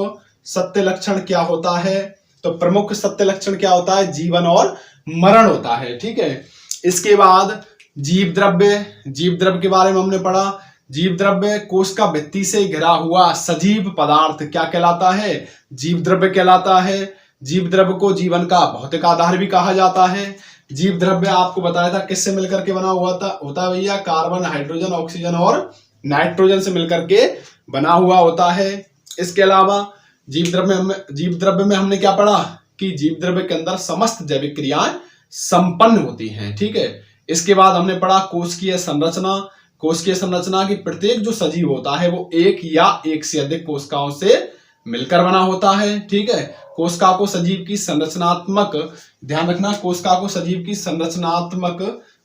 सत्य लक्षण क्या होता है, तो प्रमुख सत्य लक्षण क्या होता है, जीवन और मरण होता है, ठीक है। इसके बाद जीव द्रव्य, जीव द्रव्य के बारे में हमने पढ़ा। जीव द्रव्य कोश का भित्ति से घिरा हुआ सजीव पदार्थ क्या कहलाता है, जीव द्रव्य कहलाता है। जीव द्रव्य को जीवन का भौतिक आधार भी कहा जाता है। जीव द्रव्य आपको बताया था किससे मिलकर के बना हुआ होता है भैया, कार्बन, हाइड्रोजन, ऑक्सीजन और नाइट्रोजन से मिलकर के बना हुआ होता है। इसके अलावा जीव द्रव्य में हमने क्या पढ़ा कि जीव द्रव्य के अंदर समस्त जैविक क्रियाएं संपन्न होती हैं, ठीक है। इसके बाद हमने पढ़ा कोशिकीय संरचना। कोशिकीय संरचना की प्रत्येक जो सजीव होता है वो एक या एक से अधिक कोशिकाओं से मिलकर बना होता है, ठीक है। कोशिका को सजीव की संरचनात्मक, ध्यान रखना, कोशिका को सजीव की संरचनात्मक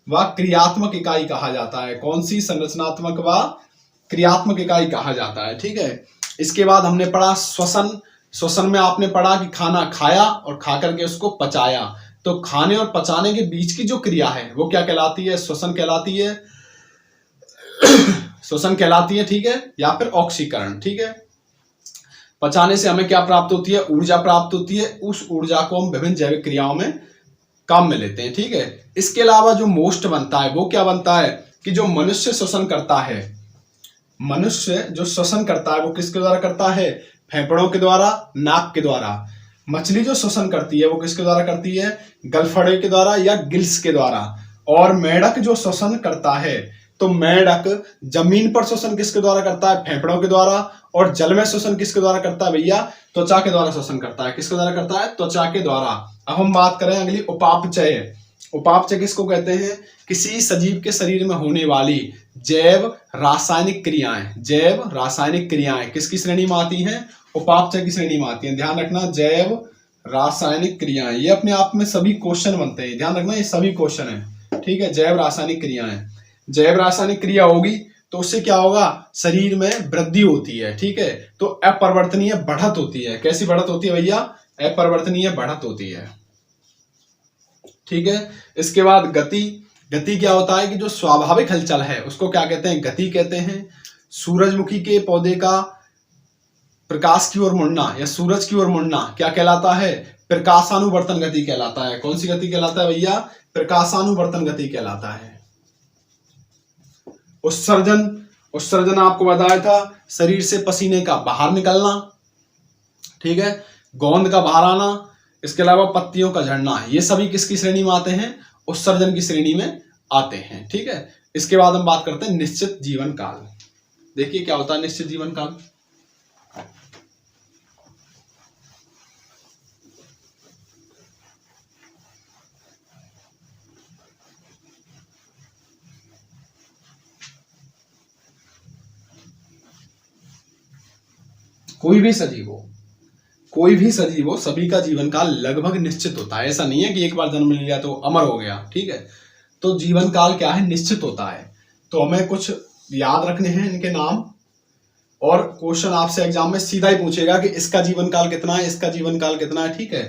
व क्रियात्मक इकाई कहा जाता है। कौन सी, संरचनात्मक व क्रियात्मक इकाई कहा जाता है, ठीक है। इसके बाद हमने पढ़ा श्वसन। श्वसन में आपने पढ़ा कि खाना खाया और खा करके उसको पचाया, तो खाने और पचाने के बीच की जो क्रिया है वो क्या कहलाती है, श्वसन कहलाती है। श्वसन कहलाती है, ठीक है, या फिर ऑक्सीकरण, ठीक है। पचाने से हमें क्या प्राप्त होती है, ऊर्जा प्राप्त होती है। उस ऊर्जा को हम विभिन्न जैविक क्रियाओं में काम में लेते हैं, ठीक है। इसके अलावा जो मोस्ट बनता है वो क्या बनता है कि जो मनुष्य श्वसन करता है, मनुष्य जो श्वसन करता है वो किसके द्वारा करता है, फेफड़ों के द्वारा, नाक के द्वारा। मछली जो श्वसन करती है वो किसके द्वारा करती है, गलफड़े के द्वारा या गिल्स के द्वारा। और मेंढक जो श्वसन करता है, तो मेंढक जमीन पर श्वसन किसके द्वारा करता है, फेफड़ों के द्वारा। और जल में श्वसन किसके द्वारा करता है भैया, त्वचा के द्वारा श्वसन करता है। किसके द्वारा करता है, त्वचा के द्वारा। अब हम बात करें अगली, उपापचय। उपापचय किसको कहते हैं, किसी सजीव के शरीर में होने वाली जैव रासायनिक क्रियाएं। जैव रासायनिक क्रियाएं किसकी श्रेणी में आती हैं, उपापचय की श्रेणी में आती हैं। ध्यान रखना, जैव रासायनिक क्रियाएं, ये अपने आप में सभी क्वेश्चन बनते हैं, ध्यान रखना ये सभी क्वेश्चन है, ठीक है। जैव रासायनिक क्रियाएं, जैव रासायनिक क्रिया होगी तो उससे क्या होगा, शरीर में वृद्धि होती है, ठीक है। तो अपरिवर्तनीय बढ़त होती है। कैसी बढ़त होती है भैया, अपरिवर्तनीय बढ़त होती है, ठीक है। इसके बाद गति। गति क्या होता है कि जो स्वाभाविक हलचल है उसको क्या कहते हैं, गति कहते हैं। सूरजमुखी के पौधे का प्रकाश की ओर मुड़ना या सूरज की ओर मुड़ना क्या कहलाता है, प्रकाशानुवर्तन गति कहलाता है। कौन सी गति कहलाता है भैया, प्रकाशानुवर्तन गति कहलाता है। उत्सर्जन, उत्सर्जन आपको बताया था शरीर से पसीने का बाहर निकलना, ठीक है, गोंद का बाहर आना। इसके अलावा पत्तियों का झड़ना, ये सभी किसकी श्रेणी में आते हैं, उत्सर्जन की श्रेणी में आते हैं, ठीक है। इसके बाद हम बात करते हैं निश्चित जीवन काल। देखिए क्या होता है निश्चित जीवन काल। कोई भी सजीव हो, कोई भी सजीव हो, सभी का जीवन काल लगभग निश्चित होता है। ऐसा नहीं है कि एक बार जन्म लिया तो अमर हो गया, ठीक है। तो जीवन काल क्या है, निश्चित होता है। तो हमें कुछ याद रखने हैं इनके नाम, और क्वेश्चन आपसे एग्जाम में सीधा ही पूछेगा कि इसका जीवन काल कितना है, इसका जीवन काल कितना है, ठीक है।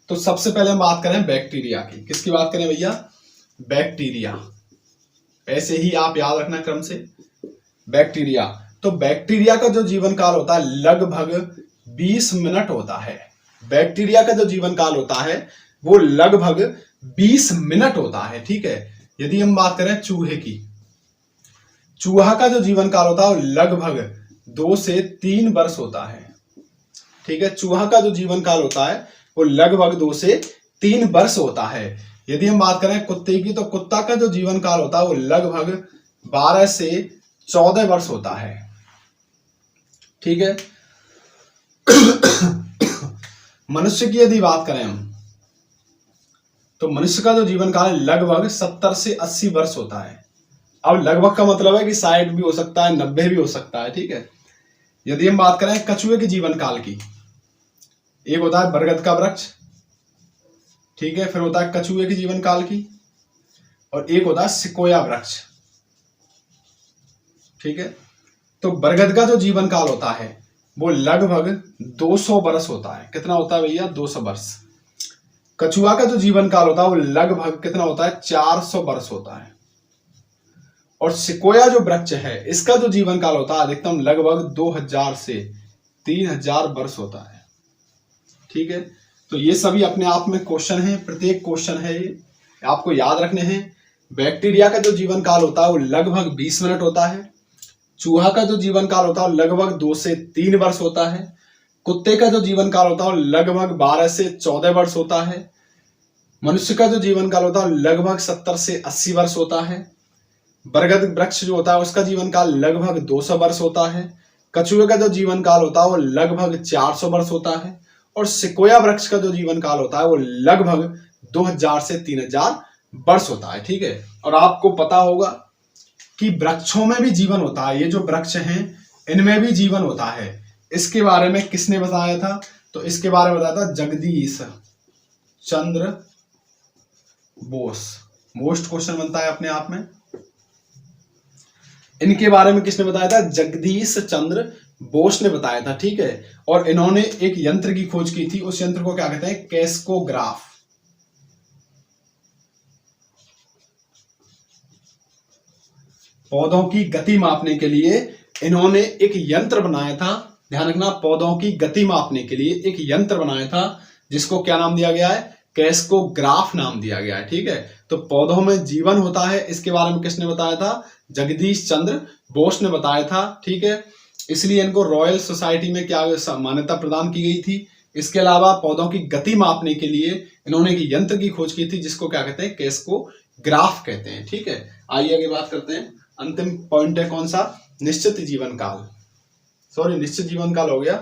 तो सबसे पहले हम बात करें बैक्टीरिया की। किसकी बात करें भैया? बैक्टीरिया। ऐसे ही आप याद रखना क्रम से, बैक्टीरिया। तो बैक्टीरिया का जो जीवन काल होता है लगभग 20 मिनट होता है। बैक्टीरिया का जो जीवन काल होता है वो लगभग 20 मिनट होता है, ठीक है। यदि हम बात करें चूहे की, चूहा का जो जीवन काल होता है वो लगभग 2 से 3 वर्ष होता है, ठीक है। चूहा का जो जीवन काल होता है वो लगभग 2 से 3 वर्ष होता है। यदि हम बात करें कुत्ते की, तो कुत्ता का जो जीवन काल होता है वो लगभग 12 से 14 वर्ष होता है, ठीक है। मनुष्य की यदि बात करें हम, तो मनुष्य का जो जीवन काल लगभग 70 से 80 वर्ष होता है। अब लगभग का मतलब है कि 60 भी हो सकता है, 90 भी हो सकता है, ठीक है। यदि हम बात करें कछुए के जीवन काल की, एक होता है बरगद का वृक्ष, ठीक है, फिर होता है कछुए के जीवन काल की, और एक होता है सिकोया वृक्ष, ठीक है। तो बरगद का जो जीवन काल होता है वो लगभग 200 वर्ष होता है। कितना होता है भैया? 200 वर्ष। कछुआ का जो जीवन काल होता है वो लगभग कितना होता है? 400 वर्ष होता है। और सिकोया जो वृक्ष है इसका जो जीवन काल होता है अधिकतम लगभग 2000 से 3000 वर्ष होता है, ठीक है। तो ये सभी अपने आप में क्वेश्चन है, प्रत्येक क्वेश्चन है ये आपको याद रखने हैं। बैक्टीरिया का जो जीवन काल होता है वो लगभग 20 मिनट होता है। चूहा का जो जीवन काल होता है वो लगभग 2 से 3 वर्ष होता है। कुत्ते का जो जीवन काल होता है वो लगभग 12 से 14 वर्ष होता है। मनुष्य का जो जीवन काल होता है वो लगभग 70 से 80 वर्ष होता है। बरगद वृक्ष जो होता है उसका जीवन काल लगभग 200 वर्ष होता है। कछुए का जो जीवन काल होता है वो लगभग 400 वर्ष होता है। और सिकोया वृक्ष का जो जीवन काल होता है वो लगभग 2000 से 3000 वर्ष होता है, ठीक है। और आपको पता होगा कि वृक्षों में भी जीवन होता है, ये जो वृक्ष हैं इनमें भी जीवन होता है। इसके बारे में किसने बताया था? तो इसके बारे में बताया था जगदीश चंद्र बोस। मोस्ट क्वेश्चन बनता है अपने आप में। इनके बारे में किसने बताया था? जगदीश चंद्र बोस ने बताया था, ठीक है। और इन्होंने एक यंत्र की खोज की थी, उस यंत्र को क्या कहते हैं? कैस्कोग्राफ। पौधों की गति मापने के लिए इन्होंने एक यंत्र बनाया था। ध्यान रखना, पौधों की गति मापने के लिए एक यंत्र बनाया था जिसको क्या नाम दिया गया है? कैस्कोग्राफ नाम दिया गया है, ठीक है। तो पौधों में जीवन होता है, इसके बारे में किसने बताया था? जगदीश चंद्र बोस ने बताया था, ठीक है। इसलिए इनको रॉयल सोसाइटी में क्या मान्यता प्रदान की गई थी। इसके अलावा पौधों की गति मापने के लिए इन्होंने एक यंत्र की खोज की थी जिसको क्या कहते हैं? कैस्कोग्राफ कहते हैं, ठीक है। आइए आगे बात करते हैं। अंतिम पॉइंट है कौन सा? निश्चित जीवन काल। सॉरी, निश्चित जीवन काल हो गया।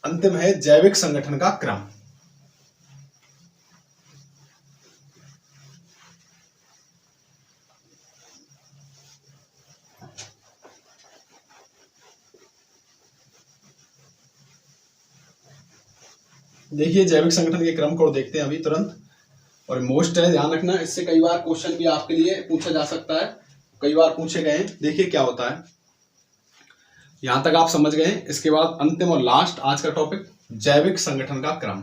अंतिम है जैविक संगठन का क्रम। देखिए जैविक संगठन के क्रम को देखते हैं अभी तुरंत, और मोस्ट है, ध्यान रखना। इससे कई बार क्वेश्चन भी आपके लिए पूछा जा सकता है, कई बार पूछे गए हैं। देखिए क्या होता है, यहां तक आप समझ गए। इसके बाद अंतिम और लास्ट आज का टॉपिक, जैविक संगठन का क्रम।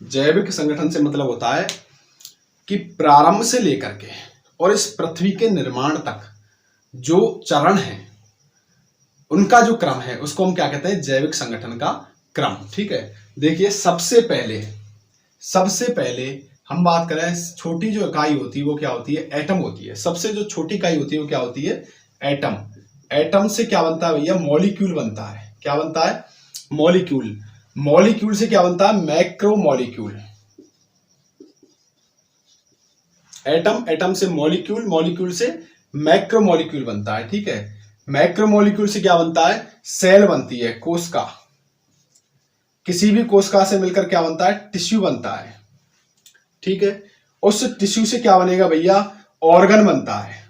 जैविक संगठन से मतलब होता है कि प्रारंभ से लेकर के और इस पृथ्वी के निर्माण तक जो चरण है उनका जो क्रम है उसको हम क्या कहते हैं? जैविक संगठन का क्रम, ठीक है। देखिए सबसे पहले हम बात करें, छोटी जो इकाई होती है वो क्या होती है? एटम होती है। सबसे जो छोटी इकाई होती है वो क्या होती है? एटम। एटम से क्या बनता है भैया? मॉलिक्यूल बनता है। क्या बनता है? मॉलिक्यूल। मॉलिक्यूल से क्या बनता है? मैक्रोमॉलिक्यूल। एटम से मॉलिक्यूल, मॉलिक्यूल से मैक्रोमॉलिक्यूल बनता है, ठीक है। मैक्रोमॉलिक्यूल से क्या बनता है? सेल बनती है, कोशिका। किसी भी कोशिका से मिलकर क्या बनता है? टिश्यू बनता है, ठीक है। उस टिश्यू से क्या बनेगा भैया? ऑर्गन बनता है,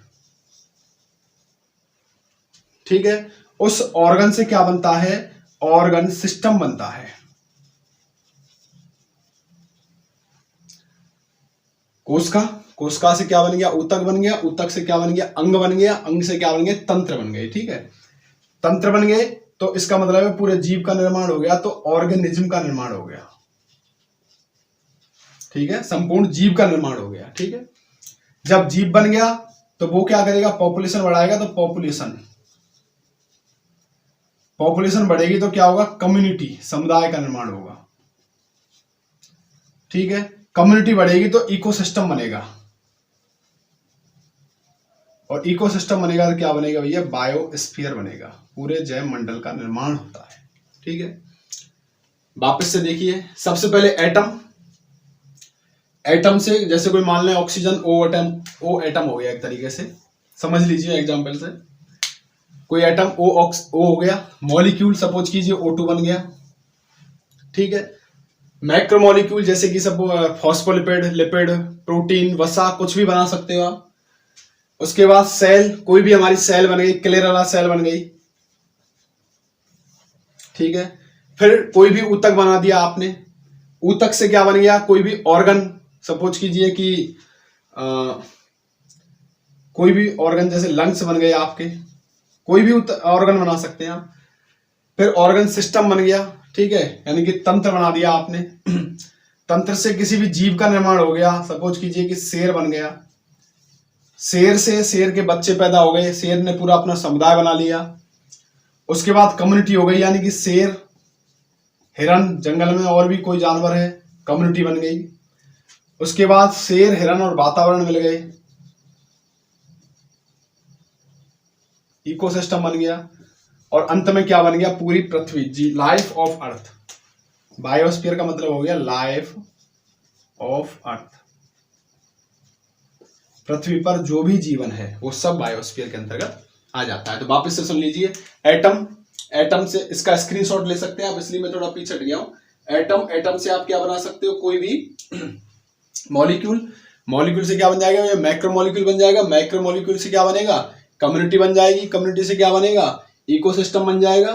ठीक है। उस ऑर्गन से क्या बनता है? ऑर्गन सिस्टम बनता है। कोशिका, कोशिका से क्या बन गया, ऊतक बन गया, ऊतक से क्या बन गया, अंग बन गया, अंग से क्या बन गए, तंत्र बन गए। ठीक है, तंत्र बन गए तो इसका मतलब है पूरे जीव का निर्माण हो गया, तो ऑर्गेनिज्म का निर्माण हो गया। ठीक है, संपूर्ण जीव का निर्माण हो गया। ठीक है, जब जीव बन गया तो वो क्या करेगा, पॉपुलेशन बढ़ाएगा, तो पॉपुलेशन बढ़ेगी तो क्या होगा, कम्युनिटी, समुदाय का निर्माण होगा। ठीक है, कम्युनिटी बढ़ेगी तो इकोसिस्टम बनेगा, और इकोसिस्टम बनेगा तो क्या बनेगा भैया, बायोस्फीयर बनेगा, पूरे जैव मंडल का निर्माण होता है। ठीक है, वापस से देखिए, सबसे पहले एटम, एटम से जैसे कोई मान लें ऑक्सीजन, ओ एटम हो गया एक तरीके से, समझ लीजिए एग्जांपल से, कोई एटम ओ हो गया, मॉलिक्यूल सपोज कीजिए O2 बन गया। ठीक है, मैक्रोमॉलिक्यूल जैसे कि सब फॉस्फोलिपिड, लिपिड, प्रोटीन, वसा, कुछ भी बना सकते हो आप। उसके बाद सेल, कोई भी हमारी सेल बन गई, क्लेरेला सेल बन गई। ठीक है, फिर कोई भी ऊतक बना दिया आपने, ऊतक से क्या बन गया, कोई भी ऑर्गन, सपोज कीजिए कि कोई भी ऑर्गन जैसे लंग्स बन गए आपके, कोई भी ऑर्गन बना सकते हैं आप। फिर ऑर्गन सिस्टम बन गया। ठीक है, यानी कि तंत्र बना दिया आपने। तंत्र से किसी भी जीव का निर्माण हो गया, सपोज कीजिए कि शेर बन गया, शेर से शेर के बच्चे पैदा हो गए, शेर ने पूरा अपना समुदाय बना लिया। उसके बाद कम्युनिटी हो गई, यानी कि शेर, हिरन, जंगल में और भी कोई जानवर है, कम्युनिटी बन गई। उसके बाद शेर, हिरन और वातावरण मिल गए, इकोसिस्टम बन गया। और अंत में क्या बन गया, पूरी पृथ्वी, जी, लाइफ ऑफ अर्थ। बायोस्फीयर का मतलब हो गया लाइफ ऑफ अर्थ, पृथ्वी पर जो भी जीवन है वो सब बायोस्फीयर के अंतर्गत आ जाता है। तो वापस से सुन लीजिए, एटम, एटम से इसका स्क्रीनशॉट ले सकते हैं आप, इसलिए मैं थोड़ा पीछे हट गया हूं। एटम, एटम से आप क्या बना सकते हो, कोई भी मॉलिक्यूल, मॉलिक्यूल से क्या बन जाएगा, ये मैक्रोमॉलिक्यूल बन जाएगा, मैक्रोमॉलिक्यूल से क्या बनेगा, कम्युनिटी बन जाएगी, कम्युनिटी से क्या बनेगा, इकोसिस्टम बन जाएगा।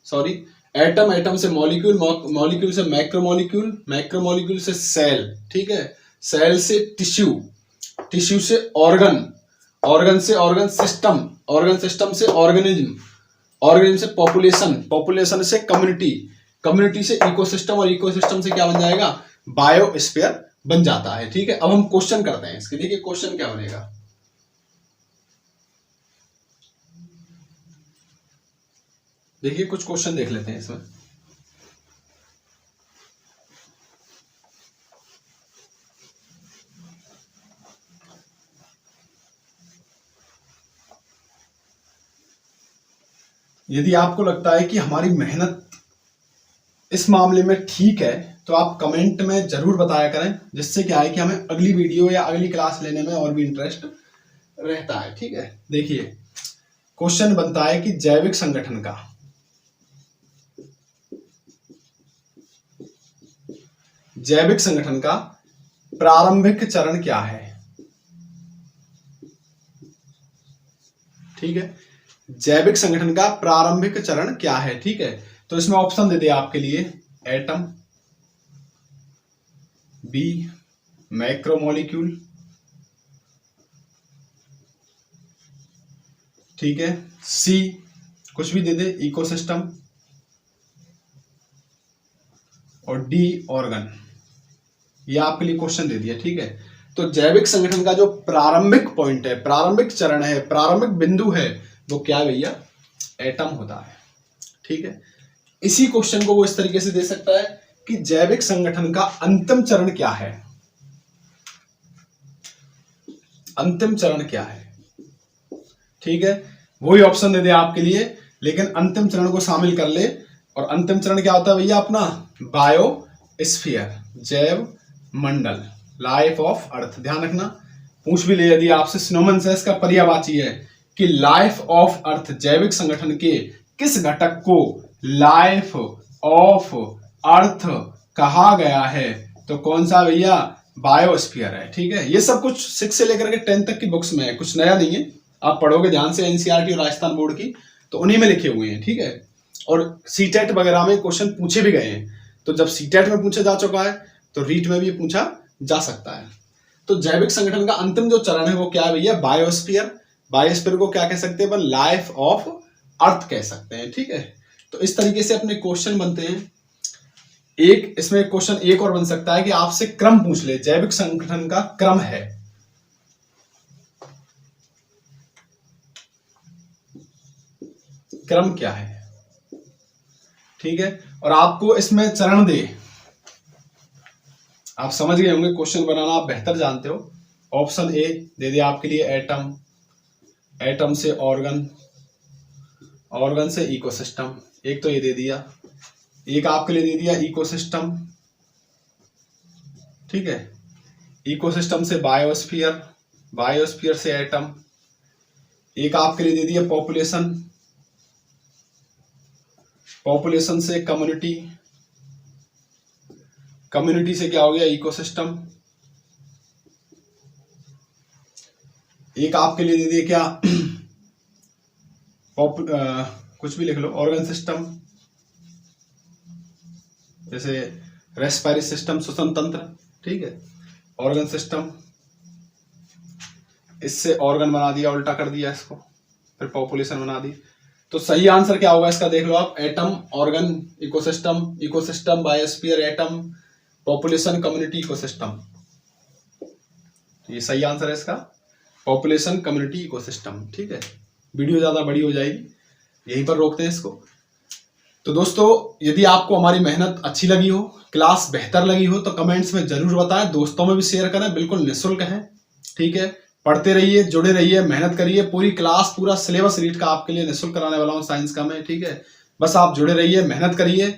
सॉरी, एटम, एटम से मॉलिक्यूल, मॉलिक्यूल से मैक्रोमॉलिक्यूल, मैक्रोमॉलिक्यूल से सेल। ठीक है, सेल से टिश्यू, टिश्यू से ऑर्गन, ऑर्गन से ऑर्गन सिस्टम, ऑर्गन सिस्टम से ऑर्गेनिज्म, ऑर्गेनिज्म से पॉपुलेशन, पॉपुलेशन से कम्युनिटी, कम्युनिटी से इकोसिस्टम, और इकोसिस्टम से क्या बन जाएगा, बायोस्फीयर बन जाता है। ठीक है, अब हम क्वेश्चन करते हैं इसके। देखिए क्वेश्चन क्या बनेगा, देखिए कुछ क्वेश्चन देख लेते हैं इसमें। यदि आपको लगता है कि हमारी मेहनत इस मामले में ठीक है तो आप कमेंट में जरूर बताया करें, जिससे क्या है कि हमें अगली वीडियो या अगली क्लास लेने में और भी इंटरेस्ट रहता है। ठीक है, देखिए क्वेश्चन बनता है कि जैविक संगठन का, जैविक संगठन का प्रारंभिक चरण क्या है। ठीक है, जैविक संगठन का प्रारंभिक चरण क्या है। ठीक है, तो इसमें ऑप्शन दे दिया आपके लिए, एटम, बी मैक्रोमोलिक्यूल, ठीक है, सी कुछ भी दे दे, इकोसिस्टम, और डी ऑर्गन। ये आपके लिए क्वेश्चन दे दिया। ठीक है, तो जैविक संगठन का जो प्रारंभिक पॉइंट है, प्रारंभिक चरण है, प्रारंभिक बिंदु है, वो क्या है भैया, एटम होता है। ठीक है, इसी क्वेश्चन को वो इस तरीके से दे सकता है कि जैविक संगठन का अंतिम चरण क्या है, अंतिम चरण क्या है। ठीक है, वही ऑप्शन दे दे आपके लिए, लेकिन अंतिम चरण को शामिल कर ले। और अंतिम चरण क्या होता है भैया अपना, बायोस्फीयर, जैव मंडल, लाइफ ऑफ अर्थ। ध्यान रखना, पूछ भी ले यदि आपसे, स्नोमैन सेस का पर्यायवाची है कि लाइफ ऑफ अर्थ, जैविक संगठन के किस घटक को लाइफ ऑफ अर्थ कहा गया है, तो कौन सा भैया, बायोस्फीयर है। ठीक है, ये सब कुछ 6 से लेकर के 10 तक की बुक्स में है, कुछ नया नहीं है। आप पढ़ोगे ध्यान से एनसीईआरटी और राजस्थान बोर्ड की, तो उन्हीं में लिखे हुए हैं। ठीक है, और सीटेट वगैरह में क्वेश्चन पूछे भी गए हैं। तो जब सीटेट में पूछा जा चुका है तो रीट में भी पूछा जा सकता है। तो जैविक संगठन का अंतिम जो चरण है वो क्या है भैया, बायोस्फीयर। बायोस्फीयर को क्या कह सकते हैं अपन, लाइफ ऑफ अर्थ कह सकते हैं, ठीक है। तो इस तरीके से अपने क्वेश्चन बनते हैं। एक इसमें क्वेश्चन एक और बन सकता है कि आपसे क्रम पूछ ले, जैविक संगठन का क्रम है, क्रम क्या है, ठीक है। और आपको इसमें चरण दे, आप समझ गए होंगे क्वेश्चन बनाना आप बेहतर जानते हो। ऑप्शन ए दे दिया आपके लिए एटम, एटम से ऑर्गन, ऑर्गन से इकोसिस्टम, एक तो ये दे दिया। एक आपके लिए दे दिया इकोसिस्टम, ठीक है। इकोसिस्टम से बायोस्फीयर, बायोस्फीयर से एटम। एक आपके लिए दे दिया पॉपुलेशन, पॉपुलेशन से कम्युनिटी, कम्युनिटी से क्या हो गया, इकोसिस्टम। एक आपके लिए दे दिया क्या कुछ भी लिख लो, ऑर्गन सिस्टम, जैसे रेस्पिरेटरी सिस्टम, श्वसन तंत्र, ठीक है। ऑर्गन सिस्टम, इससे ऑर्गन बना दिया, उल्टा कर दिया इसको, फिर पॉपुलेशन बना दी। तो सही आंसर क्या होगा इसका देख लो आप, atom, organ, ecosystem, ecosystem, biosphere, atom, population, community, ecosystem. ये सही आंसर है इसका, पॉपुलेशन, कम्युनिटी, इकोसिस्टम, ठीक है। वीडियो ज्यादा बड़ी हो जाएगी, यहीं पर रोकते हैं इसको। तो दोस्तों यदि आपको हमारी मेहनत अच्छी लगी हो, क्लास बेहतर लगी हो, तो कमेंट्स में जरूर बताएं, दोस्तों में भी शेयर करें, बिल्कुल निःशुल्क है, ठीक है। पढ़ते रहिए, जुड़े रहिए, मेहनत करिए, पूरी क्लास, पूरा सिलेबस रीड का आपके लिए निःशुल्क कराने वाला हूँ साइंस का मैं, ठीक है। बस आप जुड़े रहिए, मेहनत करिए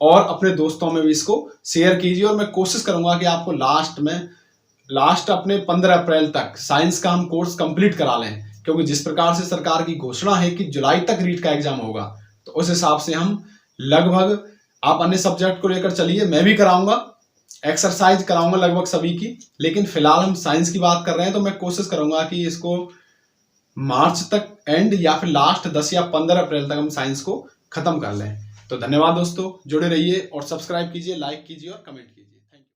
और अपने दोस्तों में भी इसको शेयर कीजिए। और मैं कोशिश करूंगा कि आपको लास्ट अपने 15 अप्रैल तक साइंस का हम कोर्स कंप्लीट करा लें, क्योंकि जिस प्रकार से सरकार की घोषणा है कि जुलाई तक रीट का एग्जाम होगा, तो उस हिसाब से हम लगभग, आप अन्य सब्जेक्ट को लेकर चलिए, मैं भी कराऊंगा, एक्सरसाइज कराऊंगा लगभग सभी की, लेकिन फिलहाल हम साइंस की बात कर रहे हैं। तो मैं कोशिश करूंगा कि इसको मार्च तक एंड या फिर लास्ट 10 या 15 अप्रैल तक हम साइंस को खत्म कर लें। तो धन्यवाद दोस्तों, जुड़े रहिए और सब्सक्राइब कीजिए, लाइक कीजिए और कमेंट कीजिए।